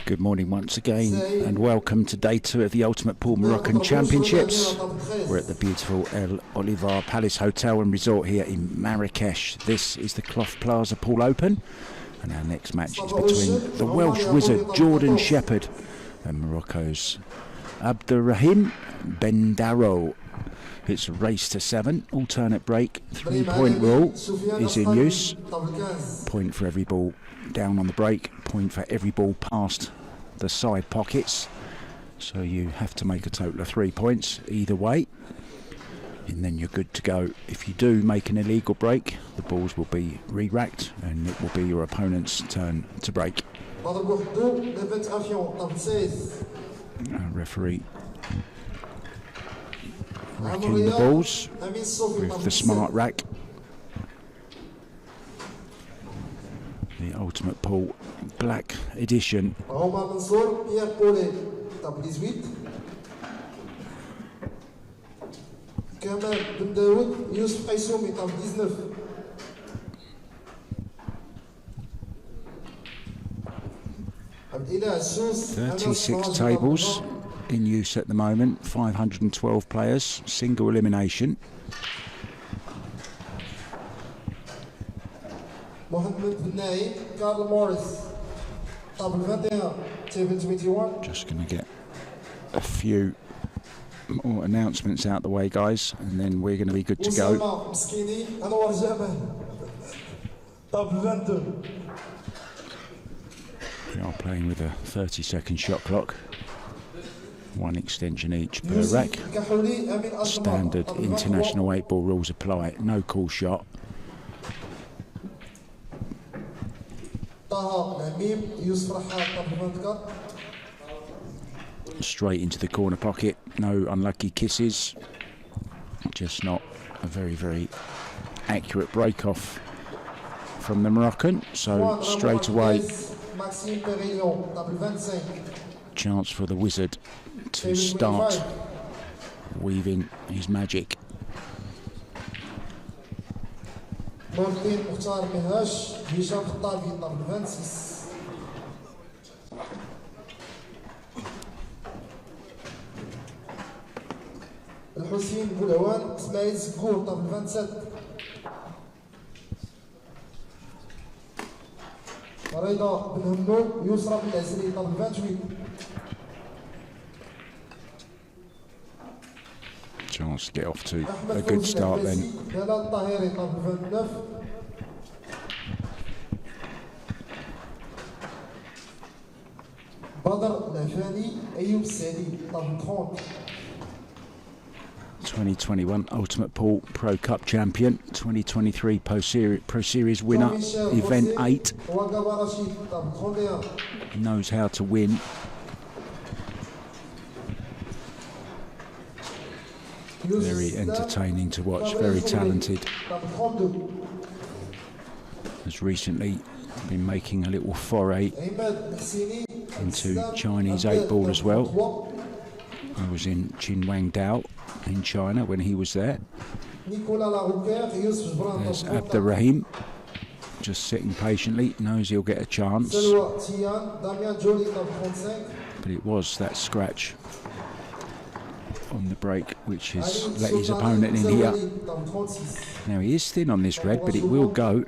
Good morning once again and welcome to day 2 of the Ultimate Pool Moroccan Championships. We're at the beautiful El Olivar Palace Hotel and Resort here in Marrakesh. This is the Cloth Plaza Pool Open and our next match is between the Welsh wizard Jordan Shepherd and Morocco's Abderrahim Bendouro. It's a race to 7, alternate break, 3-point rule is in use. Point for every ball down on the break, point for every ball past the side pockets. So you have to make a total of 3 points either way. And then you're good to go. If you do make an illegal break, the balls will be re-racked and it will be your opponent's turn to break. Referee racking the balls with the smart rack. The Ultimate Pool Black Edition. Abderrahim Bendouro, Youssef Qaissoumi, table 19. 36 tables in use at the moment, 512 players, single elimination. Just going to get a few more announcements out the way, guys, and then we're going to be good to go. We are playing with a 30-second shot clock, 1 extension each per rack. Standard international 8-ball rules apply, no call shot. Straight into the corner pocket, no unlucky kisses, just not a very accurate break off from the Moroccan. So straight away, chance for the wizard to start weaving his magic. الحسين بولعوان اسماعيل سكور طابل 27 رضا بن همنون يسرى بن العسري طابل 28 Chance to get off to a good start then. بلال الطاهري طابل 29 بدر العفاني ايوب السعدي طابل 30 2021 Ultimate Pool Pro Cup champion, 2023 Pro Series winner, Event 8. Knows how to win. Very entertaining to watch, very talented. Has recently been making a little foray into Chinese 8-ball as well. I was in Qinhuangdao in China when he was there. There's Abderrahim, just sitting patiently, knows he'll get a chance. But it was that scratch on the break which has let his opponent in here. Now he is thin on this red, but it will go.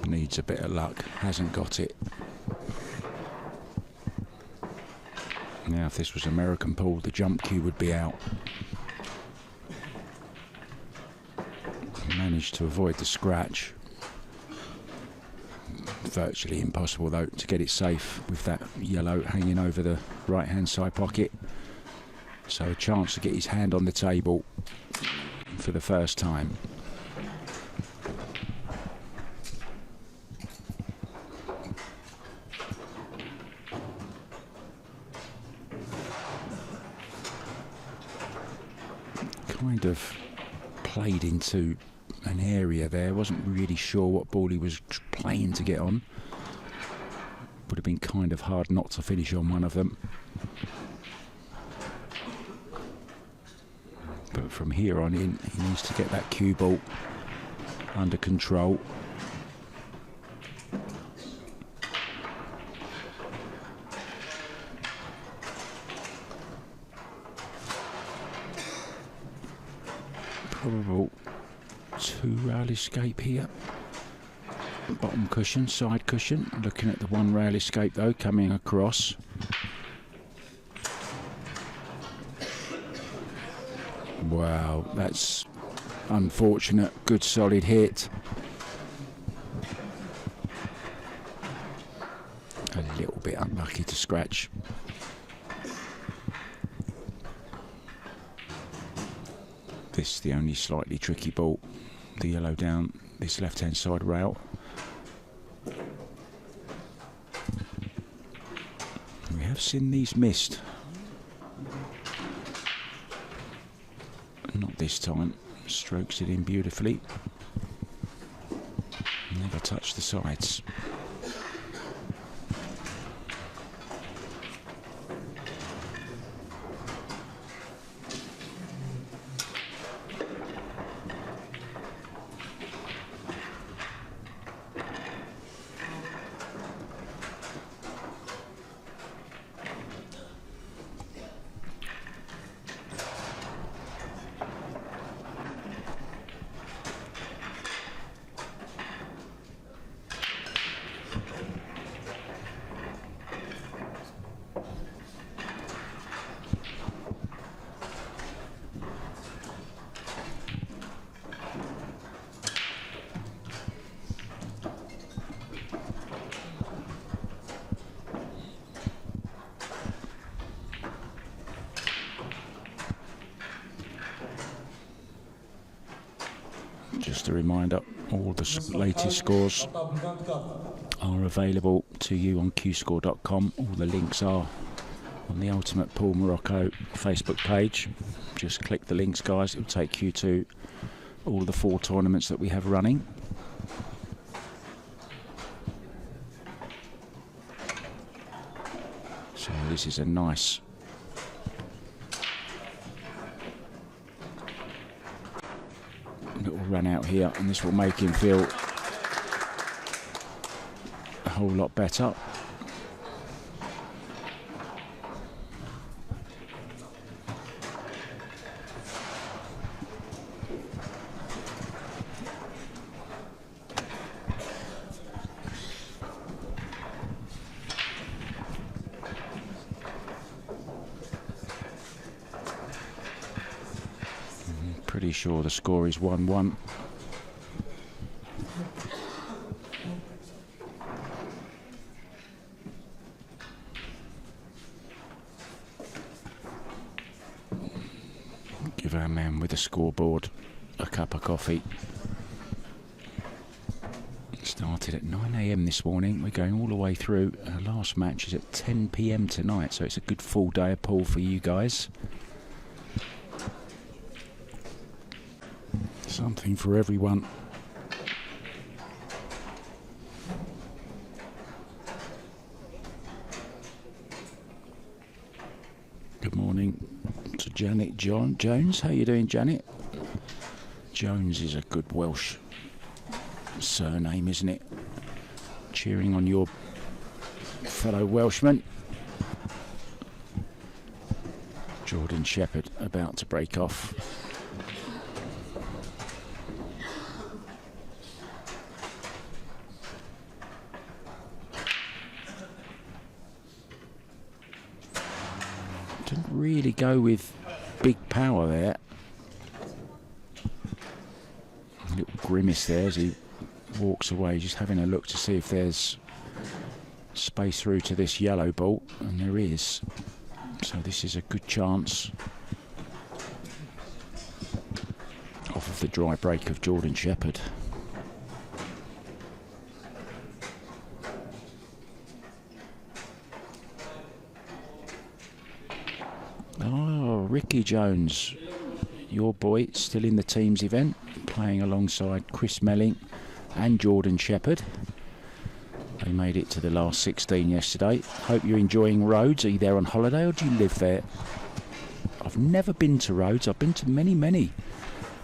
Needs a bit of luck, hasn't got it. Now if this was American pool, the jump cue would be out. Managed to avoid the scratch. Virtually impossible though to get it safe with that yellow hanging over the right hand side pocket. So a chance to get his hand on the table for the first time. Kind of played into an area there, wasn't really sure what ball he was playing to get on. Would have been kind of hard not to finish on one of them. But for from here on in, he needs to get that cue ball under control. Probable 2 rail escape here. Bottom cushion, side cushion. Looking at the 1 rail escape though, coming across. Wow, that's unfortunate. Good solid hit. A little bit unlucky to scratch. This is the only slightly tricky ball. The yellow down this left-hand side rail. We have seen these missed. Not this time. Strokes it in beautifully. Never touched the sides. Just a reminder, all the latest scores are available to you on qscore.com. All the links are on the Ultimate Pool Morocco Facebook page. Just click the links, guys. It will take you to all the 4 tournaments that we have running. So this is a nice little run out here, and this will make him feel a whole lot better. Pretty sure the score is 1-1. Give our man with the scoreboard a cup of coffee. It started at 9 AM this morning. We're going all the way through. Our last match is at 10 PM tonight, so it's a good full day of pool for you guys. Something for everyone. Good morning to Janet Jones. How you doing, Janet? Jones is a good Welsh surname, isn't it? Cheering on your fellow Welshman. Jordan Shepherd about to break off. Didn't really go with big power there. A little grimace there as he walks away, just having a look to see if there's space through to this yellow ball, and there is. So this is a good chance off of the dry break of Jordan Shepherd. Oh, Ricky Jones, your boy, still in the teams event, playing alongside Chris Melling and Jordan Shepherd. They made it to the last 16 yesterday. Hope you're enjoying Rhodes. Are you there on holiday or do you live there? I've never been to Rhodes. I've been to many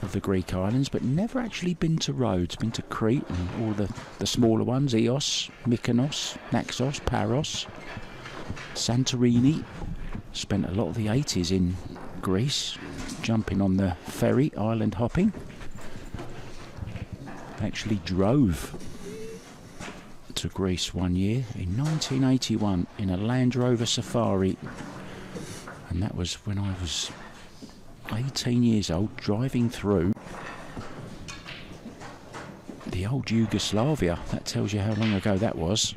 of the Greek islands, but never actually been to Rhodes. Been to Crete and all the smaller ones, Ios, Mykonos, Naxos, Paros, Santorini. Spent a lot of the 80s in Greece, jumping on the ferry, island hopping. Actually drove to Greece one year in 1981 in a Land Rover Safari, and that was when I was 18 years old, driving through the old Yugoslavia. That tells you how long ago that was.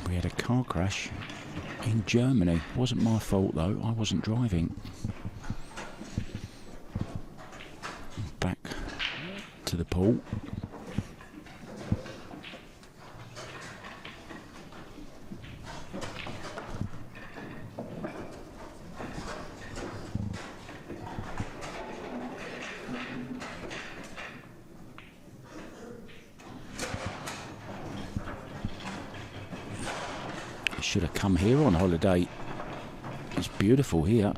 We had a car crash in Germany. Wasn't my fault though, I wasn't driving. Back to the pool. Should have come here on holiday. It's beautiful here.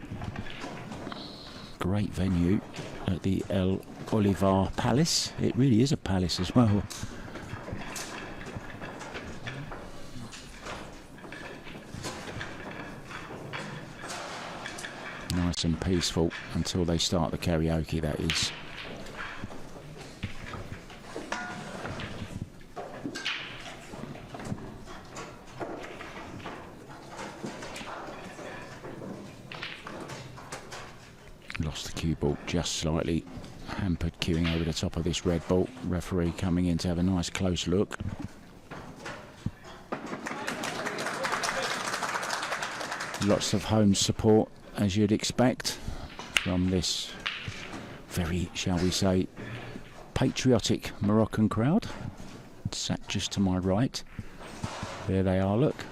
Great venue at the El Olivar Palace. It really is a palace as well. Nice and peaceful until they start the karaoke, that is. Lost the cue ball just slightly. Hampered queuing over the top of this red ball. Referee coming in to have a nice close look. Lots of home support, as you'd expect, from this very, shall we say, patriotic Moroccan crowd. Sat just to my right. There they are, look.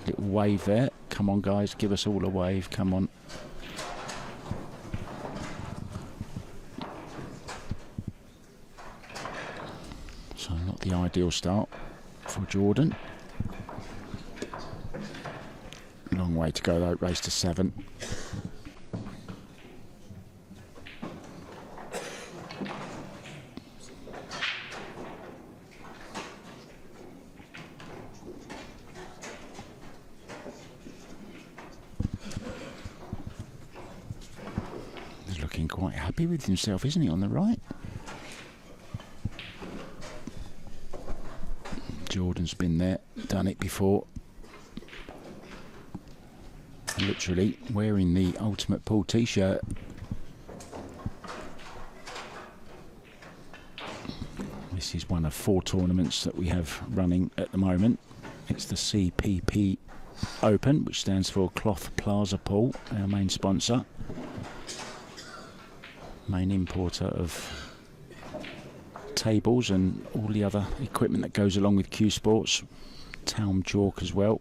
Little wave there. Come on, guys, give us all a wave. Come on. So not the ideal start for Jordan. Long way to go though, race to 7. He's looking quite happy with himself, isn't he, on the right? Jordan's been there, done it before. Literally wearing the Ultimate Pool t-shirt. This is one of 4 tournaments that we have running at the moment. It's the CPP Open, which stands for Cloth Plaza Pool, our main sponsor. Main importer of tables and all the other equipment that goes along with Q Sports. Town Chalk as well,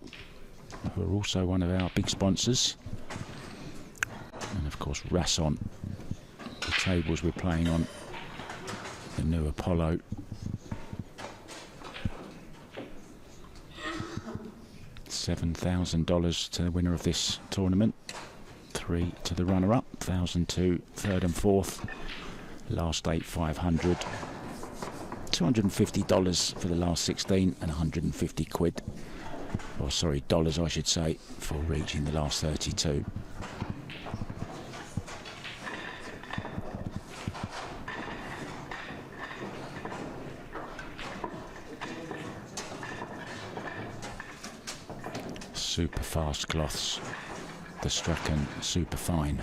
who are also one of our big sponsors. And of course Rasson, the tables we're playing on, the new Apollo. $7,000 to the winner of this tournament, 3 to the runner-up, 1,002 third and fourth, last 8 500, $250 for the last 16 and 150 quid, or sorry, dollars I should say, for reaching the last 32. Super fast cloths, the Strachan super fine.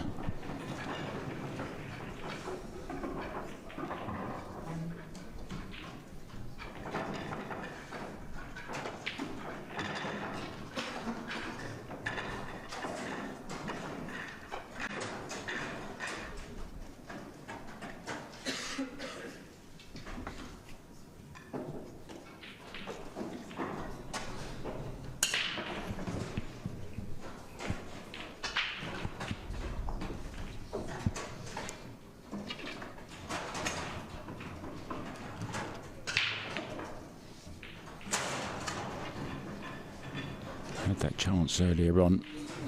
chance earlier on.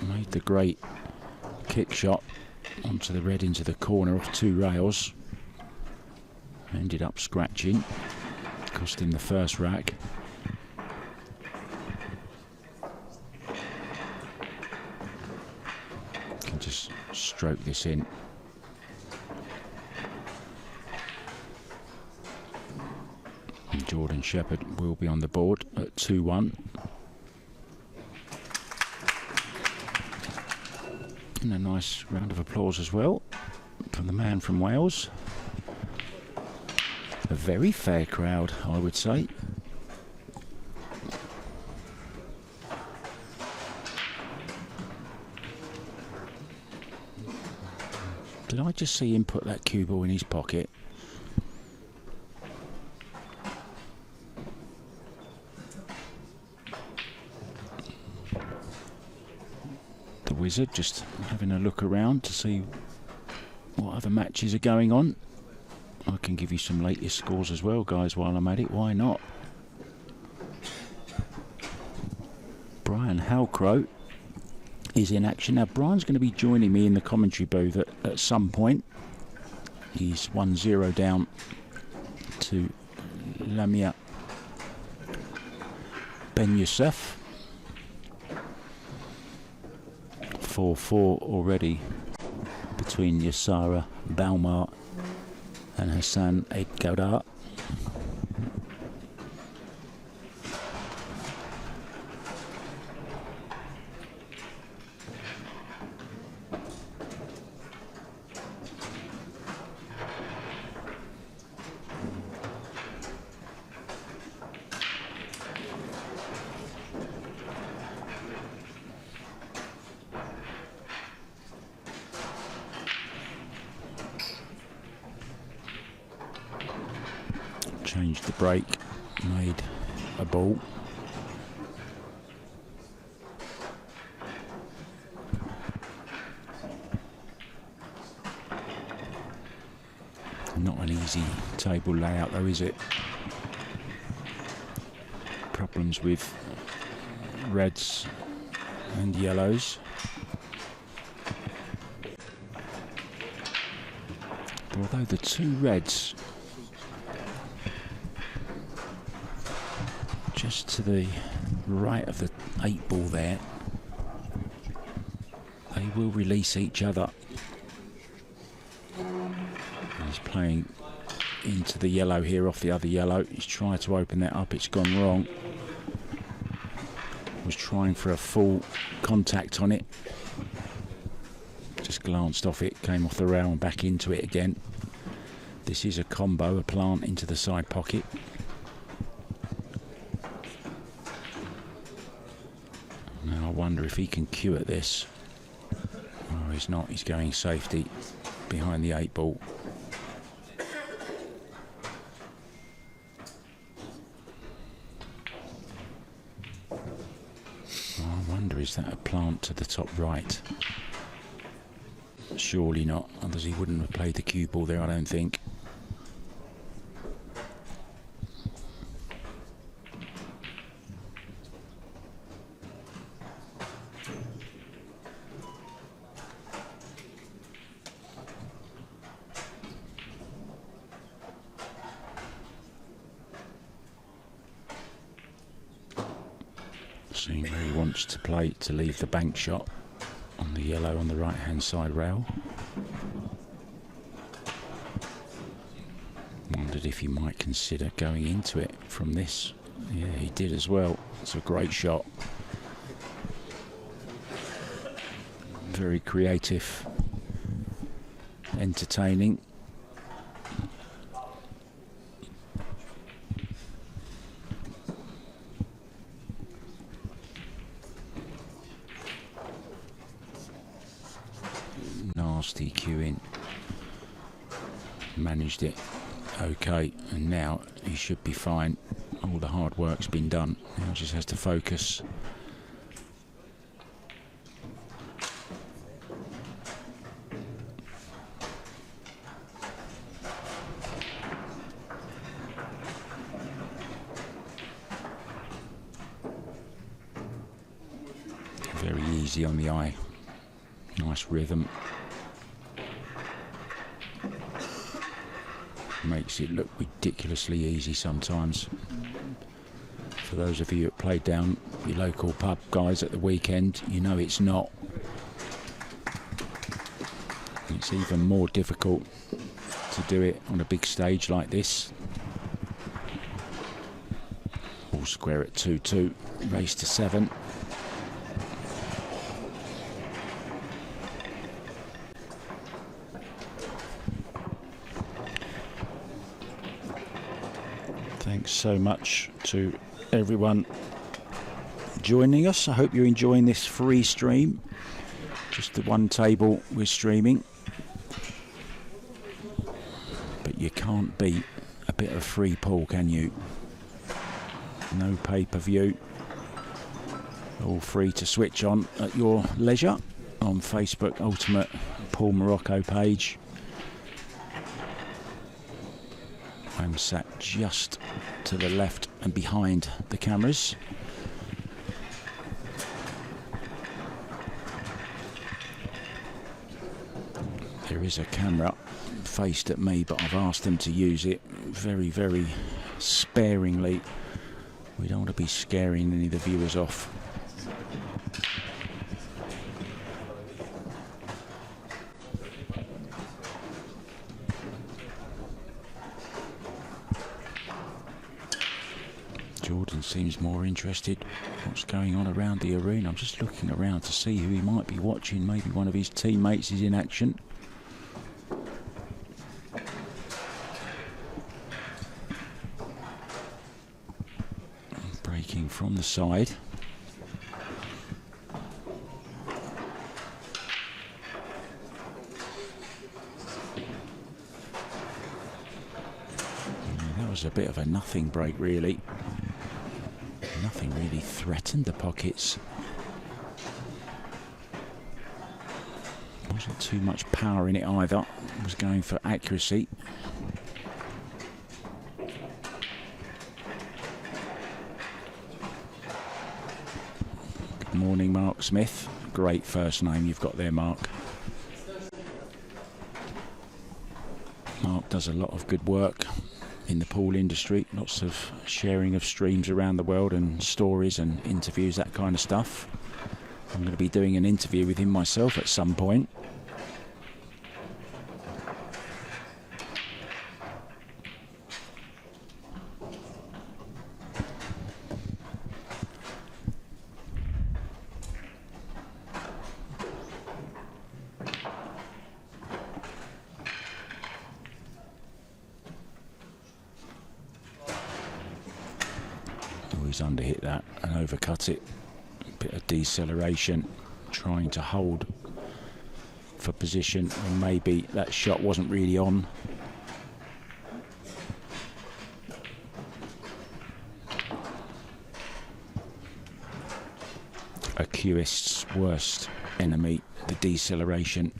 Made the great kick shot onto the red into the corner off 2 rails. Ended up scratching, cost him the first rack. Can just stroke this in. And Jordan Shepherd will be on the board at 2-1. And a nice round of applause as well from the man from Wales. A very fair crowd, I would say. Did I just see him put that cue ball in his pocket? The Wizard just having a look around to see what other matches are going on. I can give you some latest scores as well, guys, while I'm at it. Why not? Brian Halcrow is in action. Now, Brian's going to be joining me in the commentary booth at some point. He's 1-0 down to Lamia Ben Youssef. 4-4 already between Yassara Balmar and Hassan Edgara. Changed the break, made a ball. Not an easy table layout though, is it? Problems with reds and yellows. Although the 2 reds just to the right of the 8 ball there, they will release each other. He's playing into the yellow here off the other yellow. He's tried to open that up, it's gone wrong. Was trying for a full contact on it. Just glanced off it, came off the rail and back into it again. This is a combo, a plant into the side pocket. Now I wonder if he can cue at this. Oh, he's not, he's going safety behind the 8 ball. I wonder, is that a plant to the top right? Surely not, otherwise he wouldn't have played the cue ball there, I don't think. Seeing where he wants to play to leave the bank shot on the yellow on the right hand side rail. Wondered if he might consider going into it from this. Yeah, he did as well. It's a great shot. Very creative, entertaining. Nasty cueing. Managed it okay, and now he should be fine. All the hard work's been done. Now he just has to focus. Easy on the eye. Nice rhythm. Makes it look ridiculously easy sometimes. For those of you that played down your local pub, guys, at the weekend, you know it's not. It's even more difficult to do it on a big stage like this. All square at 2-2, race to 7. Thanks so much to everyone joining us. I hope you're enjoying this free stream. Just the one table we're streaming. But you can't beat a bit of free pool, can you? No pay-per-view. All free to switch on at your leisure on Facebook Ultimate Pool Morocco page. I'm sat just to the left and behind the cameras. There is a camera faced at me, but I've asked them to use it very, very sparingly. We don't want to be scaring any of the viewers off. Jordan seems more interested what's going on around the arena. I'm just looking around to see who he might be watching. Maybe one of his teammates is in action. Breaking from the side. That was a bit of a nothing break, really. Nothing really threatened the pockets. Wasn't too much power in it either. It was going for accuracy. Good morning, Mark Smith. Great first name you've got there, Mark. Mark does a lot of good work in the pool industry, lots of sharing of streams around the world and stories and interviews, that kind of stuff. I'm going to be doing an interview with him myself at some point. Always underhit that and overcut it. A bit of deceleration, trying to hold for position, and maybe that shot wasn't really on. A cueist's worst enemy, the deceleration.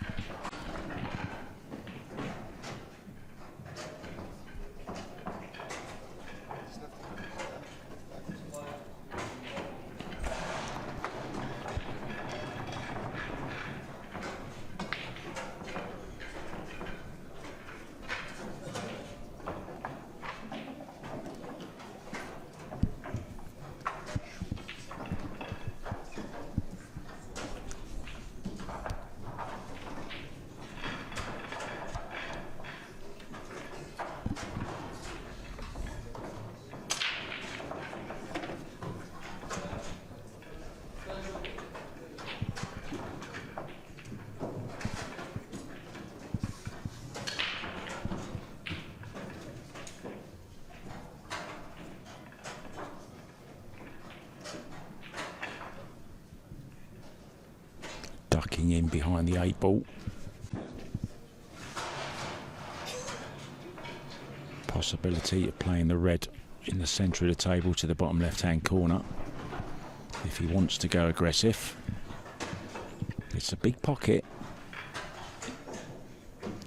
Ducking in behind the 8 ball. Possibility of playing the red in the centre of the table to the bottom left hand corner if he wants to go aggressive. It's a big pocket,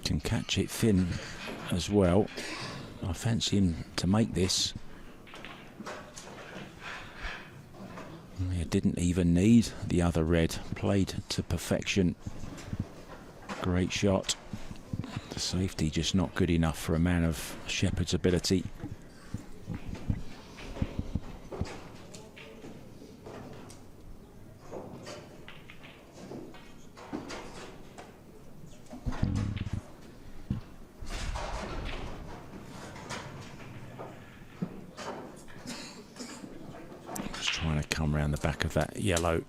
can catch it thin as well. I fancy him to make this. didn't even need the other red. Played to perfection. Great shot. The safety just not good enough for a man of Shepherd's ability. Just trying to come around the back of that yellow.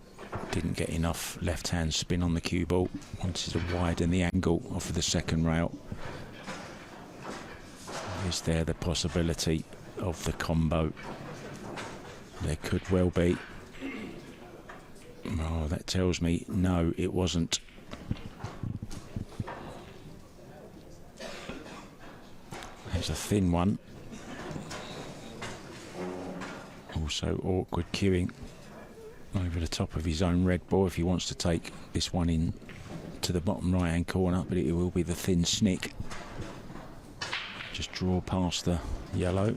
Didn't get enough left-hand spin on the cue ball. Wanted to widen the angle off of the second rail. Is there the possibility of the combo? There could well be. Oh, that tells me no, it wasn't. There's a thin one. Also awkward cueing over the top of his own red ball if he wants to take this one in to the bottom right hand corner, but it will be the thin snick. Just draw past the yellow.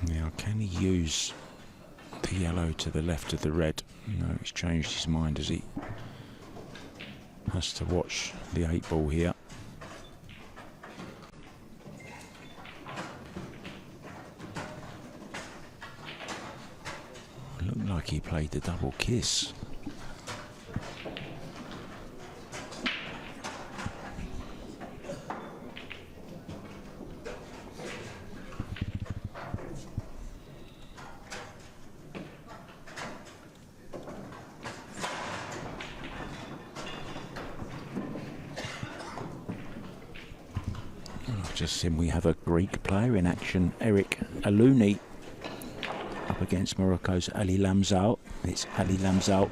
Now, can he use the yellow to the left of the red? No, he's changed his mind as he has to watch the 8 ball here. Looked like he played the double kiss. Just seen we have a Greek player in action, Eric Alouni, up against Morocco's Ali Lamzoul. It's Ali Lamzoul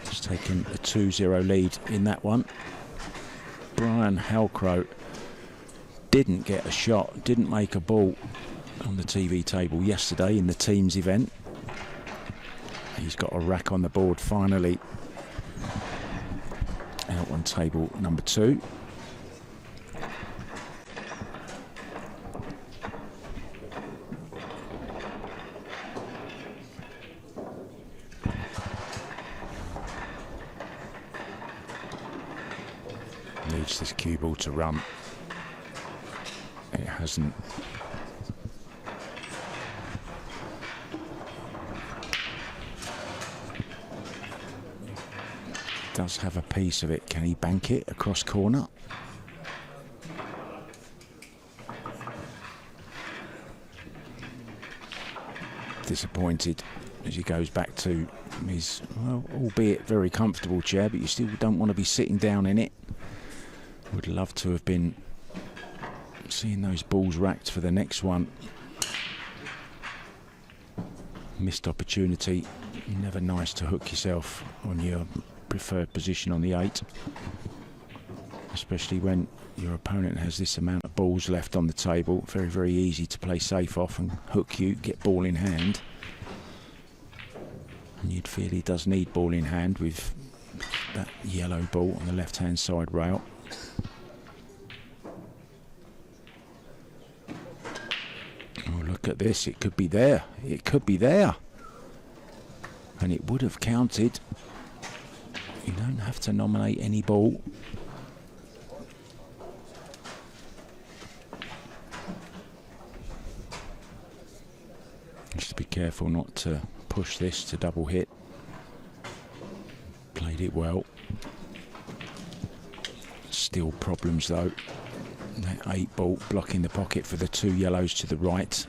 just taking a 2-0 lead in that one. Brian Halcrow didn't get a shot, didn't make a ball on the TV table yesterday in the teams event. He's got a rack on the board finally, out on table number 2. Needs this cue ball to run. It hasn't. Does have a piece of it. Can he bank it across corner? Disappointed as he goes back to his, well, albeit very comfortable chair, but you still don't want to be sitting down in it. Would love to have been seeing those balls racked for the next one. Missed opportunity. Never nice to hook yourself on your preferred position on the 8, especially when your opponent has this amount of balls left on the table. Very, very easy to play safe off and hook you, get ball in hand. And you'd feel he does need ball in hand with that yellow ball on the left-hand side rail. Oh, look at this. It could be there. It could be there. And it would have counted. You don't have to nominate any ball. Just be careful not to push this to double hit. Played it well. Still problems though. That 8 ball blocking the pocket for the 2 yellows to the right.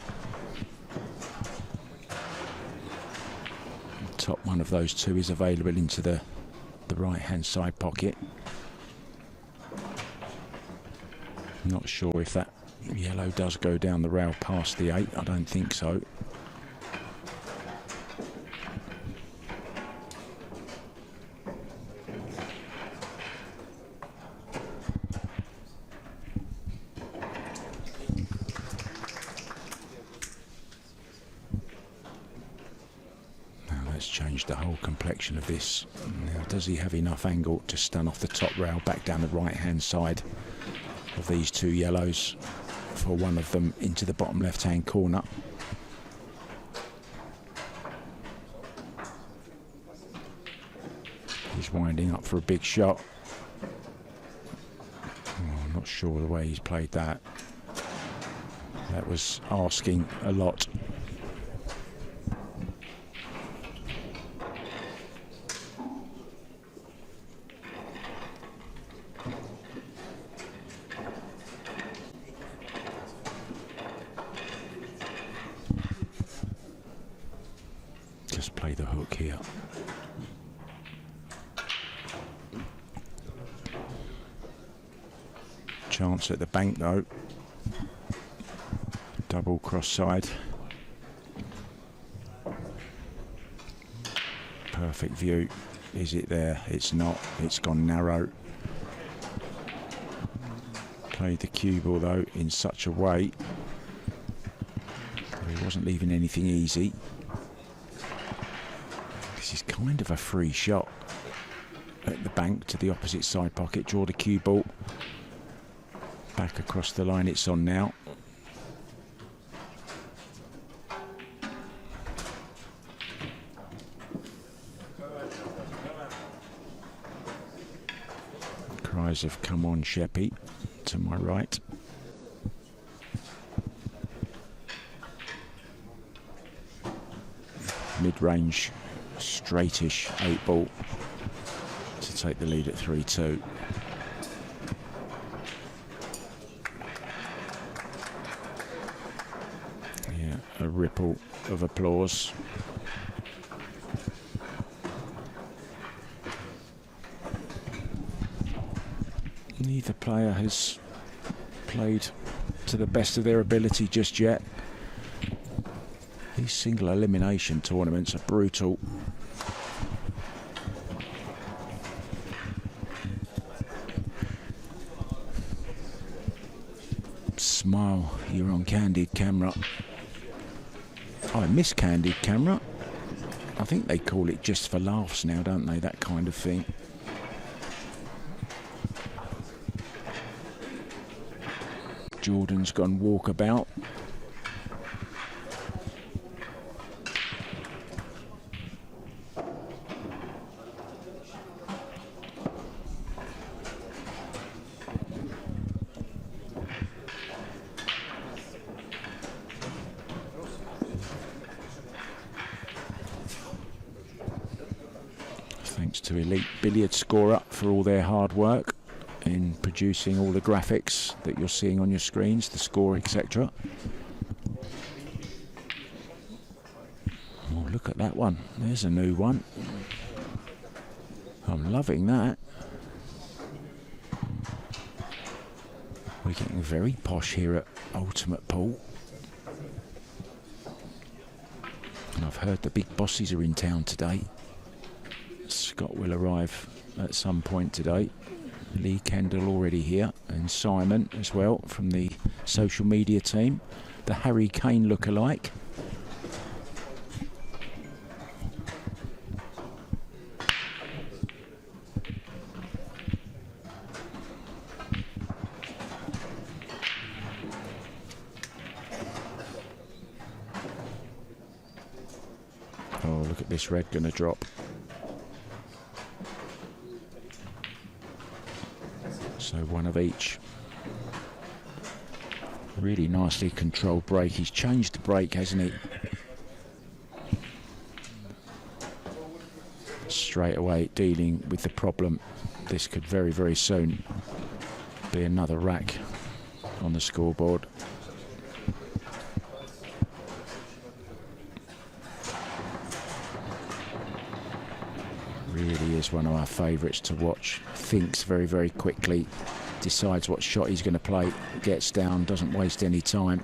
Top one of those 2 is available into the right hand side pocket. Not sure if that yellow does go down the rail past the 8. I don't think so. the whole complexion of this. Now, does he have enough angle to stun off the top rail back down the right hand side of these two yellows for one of them into the bottom left hand corner? He's winding up for a big shot. Oh, I'm not sure the way he's played that. That was asking a lot. Just play the hook here. Chance at the bank though. Double cross side. Perfect view. Is it there? It's not. It's gone narrow. Played the cue ball though in such a way that he wasn't leaving anything easy. This is kind of a free shot. At the bank to the opposite side pocket. Draw the cue ball. Back across the line it's on now. Cries of come on Sheppy to my right. Mid-range, straightish 8 ball to take the lead at 3-2. A ripple of applause. Neither player has played to the best of their ability just yet. These single elimination tournaments are brutal. Smile, you're on candid camera. I miss candid camera. I think they call it just for laughs now, don't they? That kind of thing. Jordan's gone walkabout. Thanks to Elite Billiard Scorer for all their hard work in producing all the graphics that you're seeing on your screens, the score, etc. Oh, look at that one. There's a new one. I'm loving that. We're getting very posh here at Ultimate Pool. And I've heard the big bosses are in town today. Scott will arrive at some point today. Lee Kendall already here, and Simon as well from the social media team. The Harry Kane look-alike. Oh, look at this red gonna drop. So one of each. Really nicely controlled break. He's changed the break, hasn't he? Straight away dealing with the problem. This could very, very soon be another rack on the scoreboard. Really is one of our favourites to watch. Thinks very, very quickly, decides what shot he's going to play, gets down, doesn't waste any time.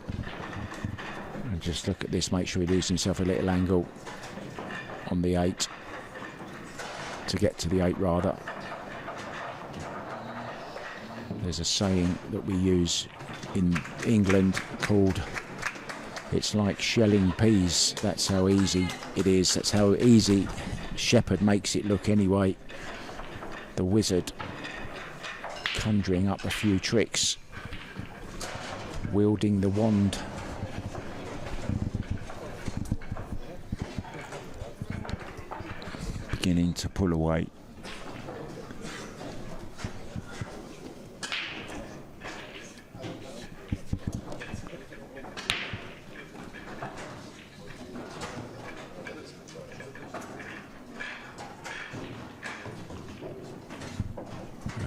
And just look at this, make sure he leaves himself a little angle on the 8, to get to the 8 rather. There's a saying that we use in England called It's like shelling peas. That's how easy it is. That's how easy Shepherd makes it look anyway. The wizard conjuring up a few tricks, wielding the wand. Beginning to pull away.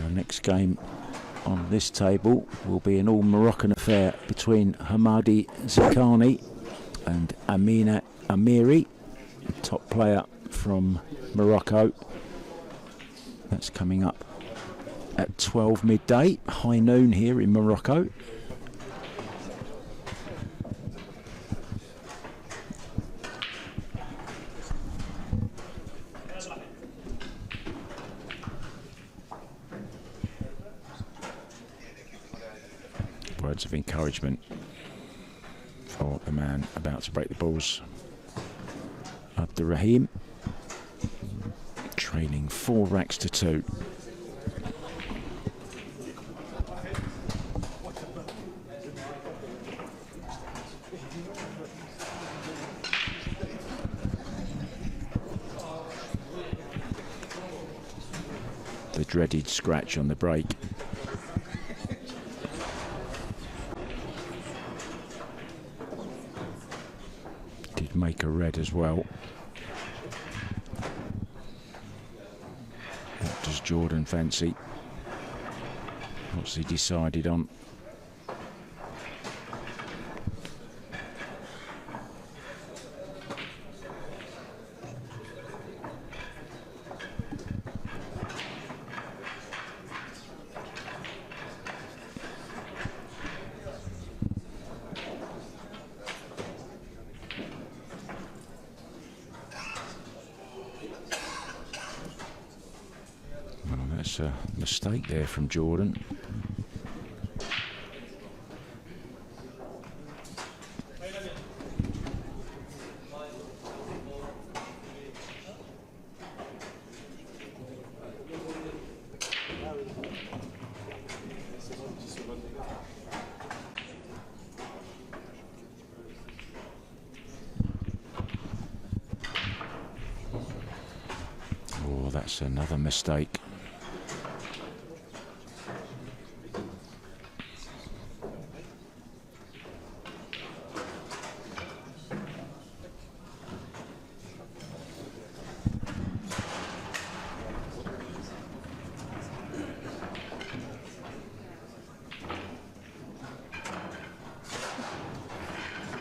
Our next game on this table will be an all-Moroccan affair between Hamadi Zakani and Amina Amiri, top player from Morocco. That's coming up at 12 midday, high noon here in Morocco. Words of encouragement for the man about to break the balls. Abderrahim trailing 4 racks to 2. The dreaded scratch on the break. Did make a red as well. What does Jordan fancy? What's he decided on? That's a mistake there from Jordan. Oh, that's another mistake.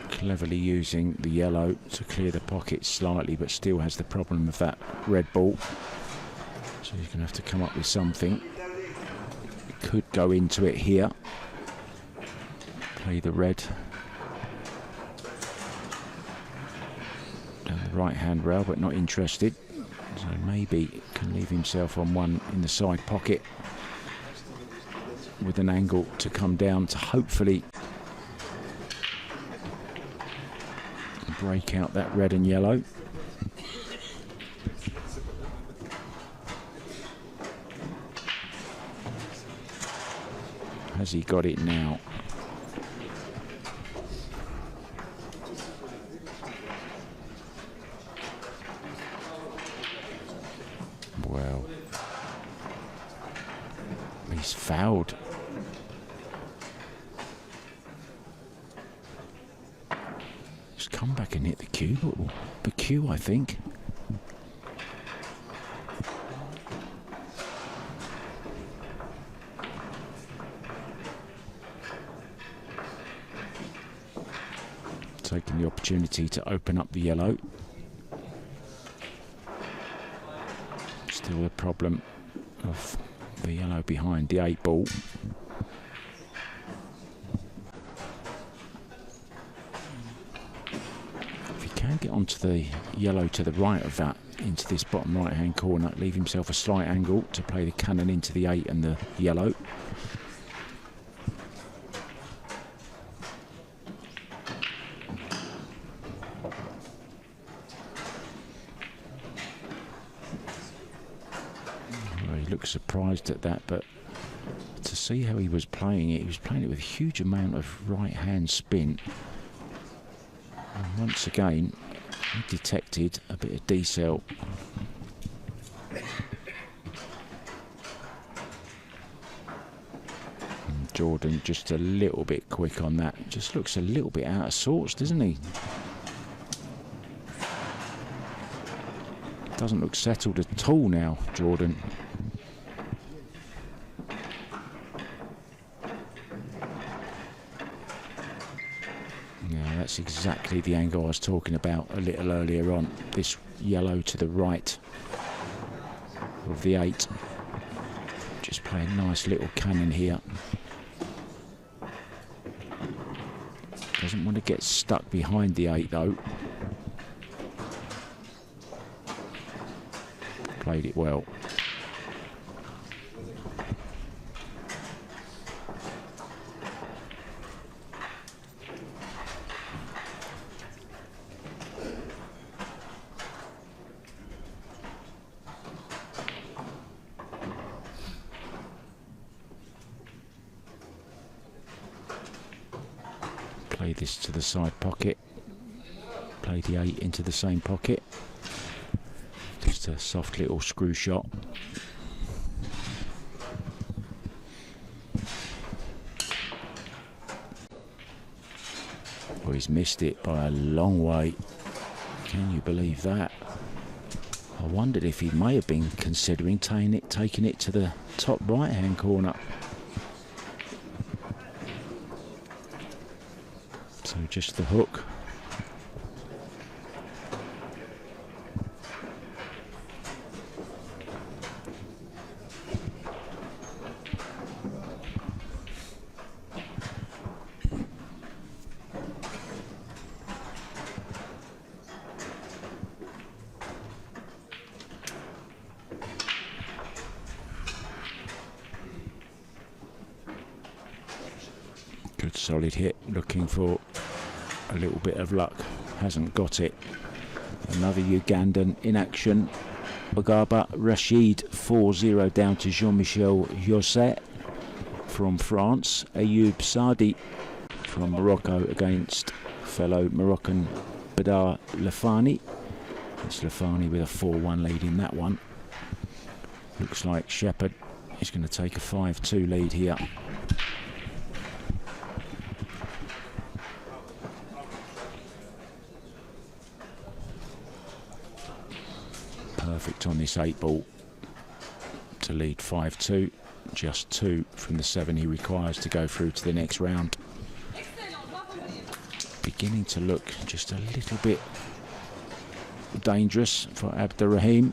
Cleverly using the yellow to clear the pocket slightly, but still has the problem of that red ball. So he's going to have to come up with something. Could go into it here. Play the red down the right hand rail, but not interested. So maybe can leave himself on one in the side pocket with an angle to come down to hopefully break out that red and yellow. Has he got it now? Well, he's fouled. Come back and hit the cue, but the cue, I think. Taking the opportunity to open up the yellow. Still the problem of the yellow behind the 8 ball. Can get onto the yellow to the right of that, into this bottom right hand corner, leave himself a slight angle to play the cannon into the 8 and the yellow. looked surprised at that, but to see how he was playing it with a huge amount of right hand spin. And once again, he detected a bit of decel. And Jordan just a little bit quick on that. Just looks a little bit out of sorts, doesn't he? Doesn't look settled at all now, Jordan. Yeah, that's exactly the angle I was talking about a little earlier on. This yellow to the right of the 8. Just playing a nice little cannon here. Doesn't want to get stuck behind the 8 though. Played it well. Play this to the side pocket. Play the 8 into the same pocket. Just a soft little screw shot. Well, he's missed it by a long way. Can you believe that? I wondered if he may have been considering taking it to the top right hand corner. So just the hook. Good solid hit, looking for a little bit of luck, hasn't got it. Another Ugandan in action. Bagaba Rashid 4-0 down to Jean-Michel Josset from France. Ayoub Sadi from Morocco against fellow Moroccan Badar Lafani. It's Lafani with a 4-1 lead in that one. Looks like Shepherd is going to take a 5-2 lead here. Perfect on this 8 ball to lead 5-2. Just 2 from the 7 he requires to go through to the next round. Beginning to look just a little bit dangerous for Abderrahim.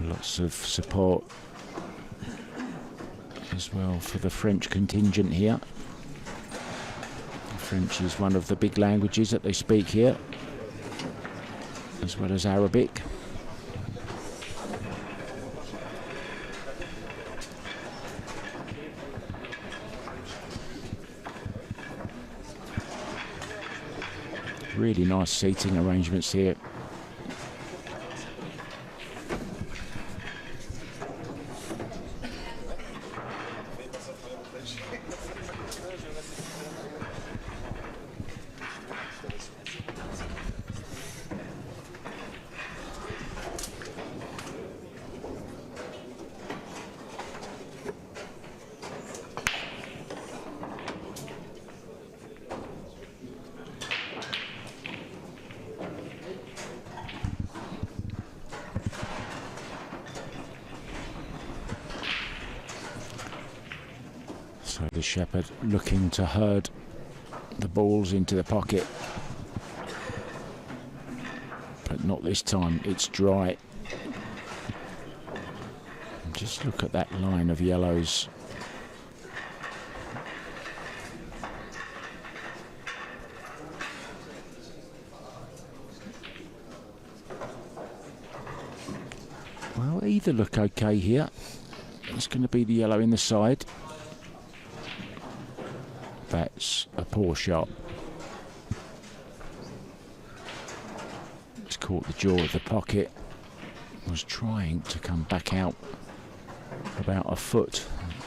Lots of support as well for the French contingent here. French is one of the big languages that they speak here, as well as Arabic. Really nice seating arrangements here. So the Shepherd looking to herd the balls into the pocket, but not this time. It's dry. And just look at that line of yellows. Either look okay here. It's going to be the yellow in the side. That's a poor shot. It's caught the jaw of the pocket. Was trying to come back out about a foot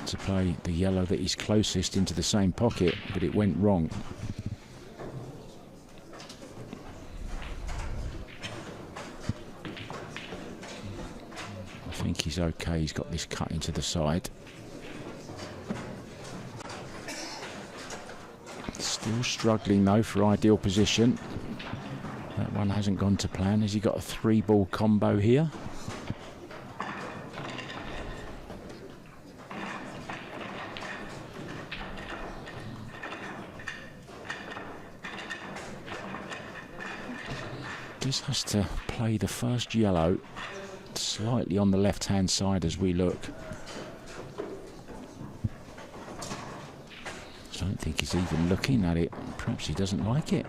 to play the yellow that is closest into the same pocket, but it went wrong. I think he's okay. He's got this cut into the side. Still struggling though for ideal position. That one hasn't gone to plan. Has he got a 3-ball combo here? Just has to play the first yellow slightly on the left-hand side as we look. I don't think he's even looking at it. Perhaps he doesn't like it.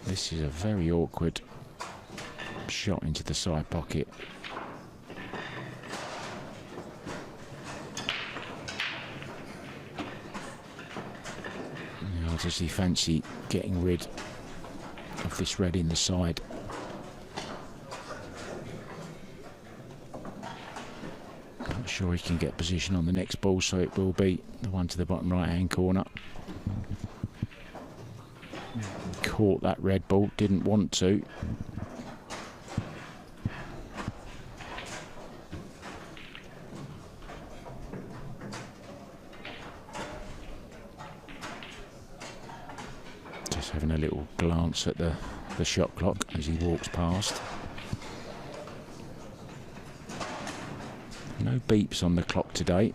This is a very awkward shot into the side pocket. Now, does he fancy getting rid of this red in the side? Not sure he can get position on the next ball, so it will be the one to the bottom right hand corner. Caught that red ball, didn't want to. Just having a little glance at the shot clock as he walks past. No beeps on the clock today.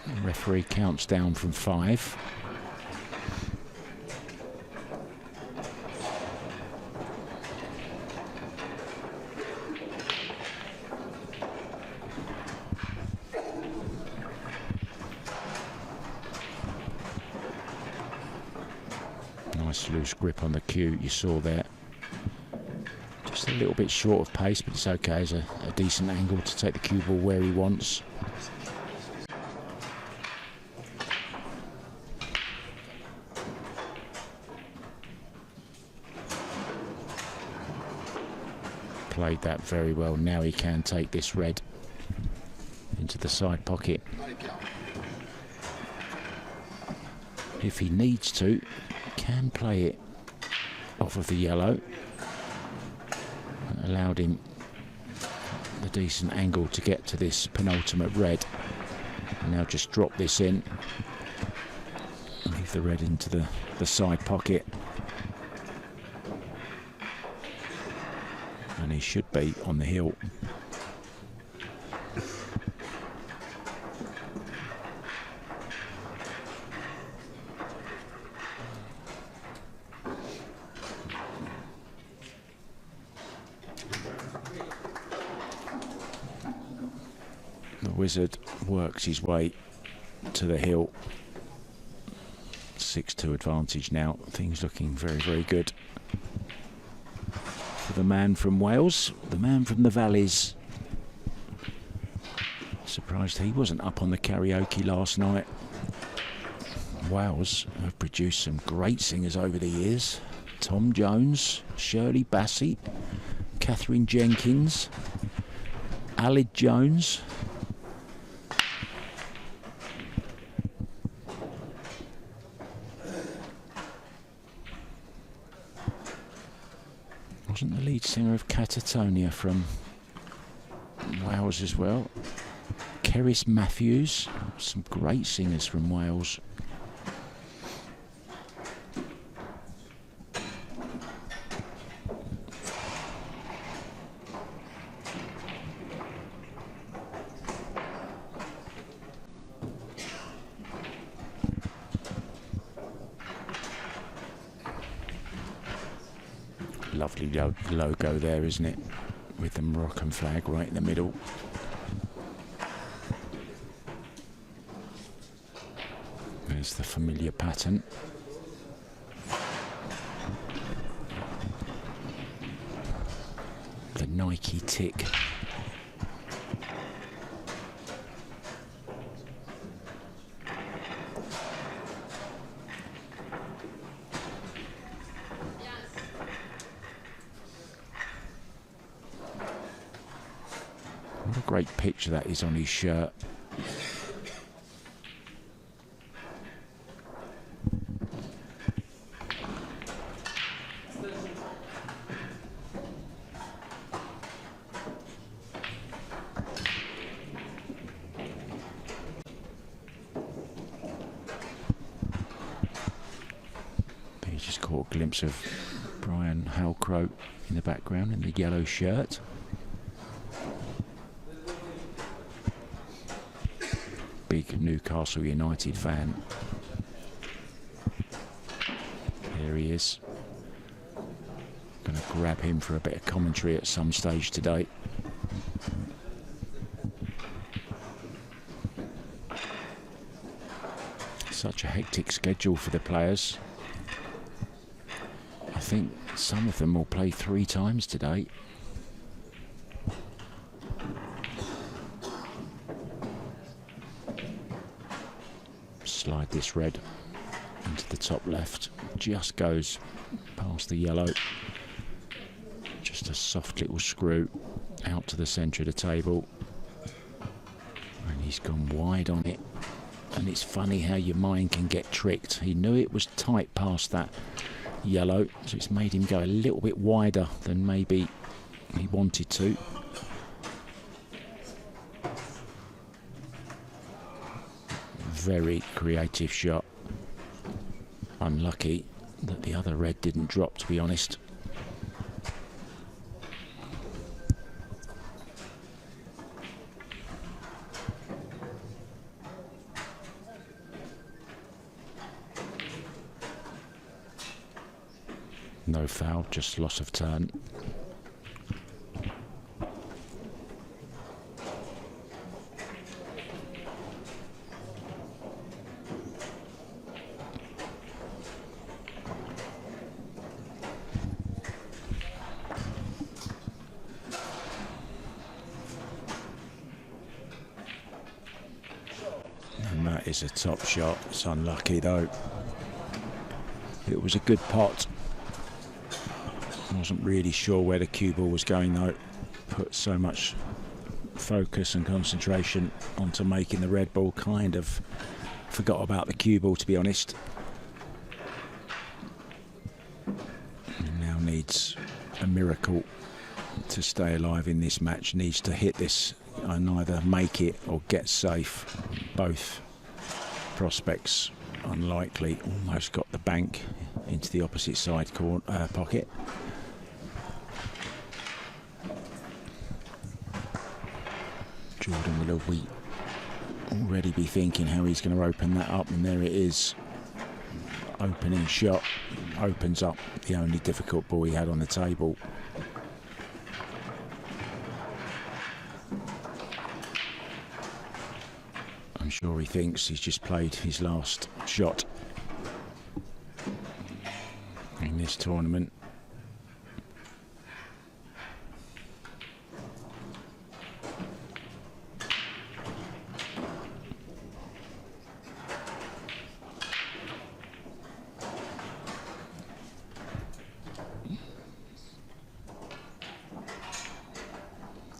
The referee counts down from 5. Nice loose grip on the cue you saw there. Just a little bit short of pace, but it's okay. It's a decent angle to take the cue ball where he wants. Played that very well. Now he can take this red into the side pocket. If he needs to, can play it off of the yellow. That allowed him the decent angle to get to this penultimate red. And now just drop this in. Leave the red into the side pocket. And he should be on the hill. The wizard works his way to the hill. 6-2 advantage now. Things looking very, very good for the man from Wales, the man from the valleys. Surprised he wasn't up on the karaoke last night. Wales have produced some great singers over the years. Tom Jones, Shirley Bassey, Catherine Jenkins, Alid Jones. Wasn't the lead singer of Catatonia from Wales as well? Cerys Matthews, some great singers from Wales. Lovely logo there, isn't it? With the Moroccan flag right in the middle. There's the familiar pattern. The Nike tick. What a great picture that is on his shirt. You just caught a glimpse of Brian Halcrow in the background in the yellow shirt. Big Newcastle United fan. There he is. Going to grab him for a bit of commentary at some stage today. Such a hectic schedule for the players. I think some of them will play 3 times today. Slide this red into the top left, just goes past the yellow, just a soft little screw out to the centre of the table, and he's gone wide on it. And it's funny how your mind can get tricked. He knew it was tight past that yellow, so it's made him go a little bit wider than maybe he wanted to. Very creative shot. Unlucky that the other red didn't drop, to be honest. No foul, just loss of turn. And that is a top shot. It's unlucky though. It was a good pot. Wasn't really sure where the cue ball was going though. Put so much focus and concentration onto making the red ball, kind of forgot about the cue ball, to be honest. And now needs a miracle to stay alive in this match. Needs to hit this and either make it or get safe. Both prospects unlikely. Almost got the bank into the opposite side pocket. Jordan will already be thinking how he's going to open that up, and there it is. Opening shot opens up the only difficult ball he had on the table. I'm sure he thinks he's just played his last shot in this tournament.